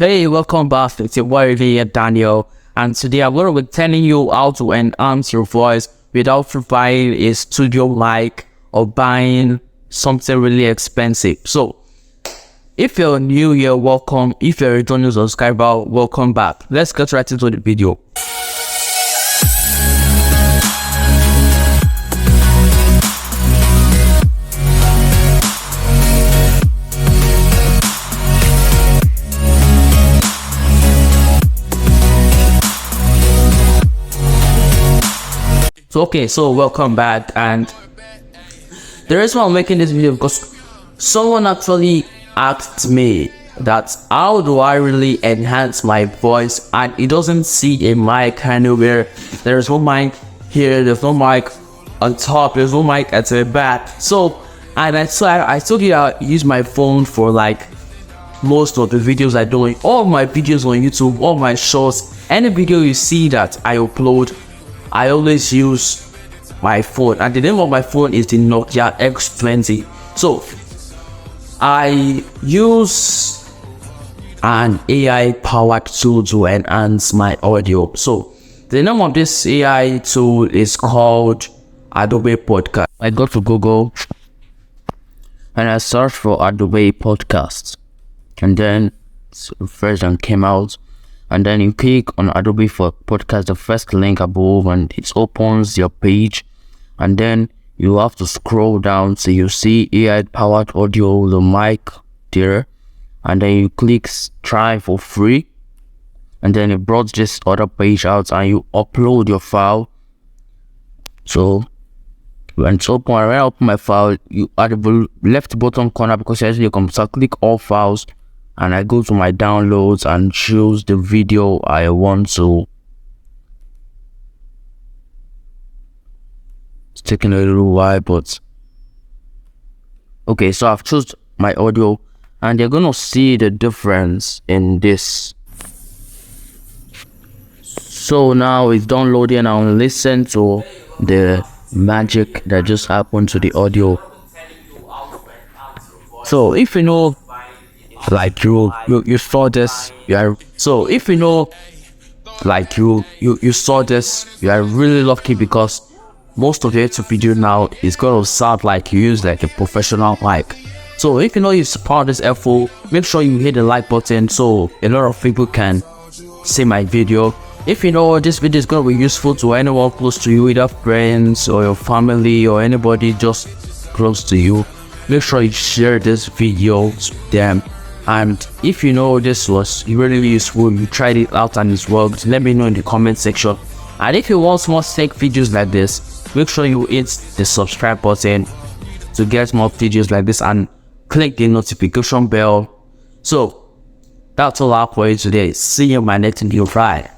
Hey, welcome back. It's your boy Daniel, and today I'm going to be telling you how to enhance your voice without buying a studio mic or buying something really expensive. So, if you're new here, welcome. If you're a returning subscriber, welcome back. Let's get right into the video. So welcome back, and the reason why I'm making this video because someone actually asked me that how do I really enhance my voice, and it doesn't see a mic anywhere. There's no mic here, there's no mic on top, there's no mic at the back. I told you I use my phone for like most of the videos I do, all my videos on YouTube, all my shorts, any video you see that I upload, I always use my phone, and the name of my phone is the Nokia X20. So I use an AI powered tool to enhance my audio. So the name of this AI tool is called Adobe Podcast. I go to Google and I search for Adobe Podcast, and then version came out. And then you click on Adobe for Podcast, the first link above, and it opens your page. And then you have to scroll down so you see AI powered audio, the mic there. And then you click try for free. And then it brought this other page out and you upload your file. So when it's open, when I open my file, you at the left bottom corner, because you can click all files. And I go to my downloads and choose the video I want to. It's taking a little while, but okay, so I've chosen my audio, and you're gonna see the difference in this. So now it's downloading. I'll listen to the magic that just happened to the audio. So if you know, like you saw this, you saw this, you are really lucky, because most of your YouTube video now is gonna sound like you use like a professional mic. So if you know you support this effort, make sure you hit the like button so a lot of people can see my video. If you know this video is gonna be useful to anyone close to you, either friends or your family or anybody just close to you, make sure you share this video to them. And if you know this was really useful, you tried it out and it's worked, let me know in the comment section. And if you want more fake videos like this, make sure you hit the subscribe button to get more videos like this and click the notification bell. So that's all I have for you today. See you in my next video. Bye.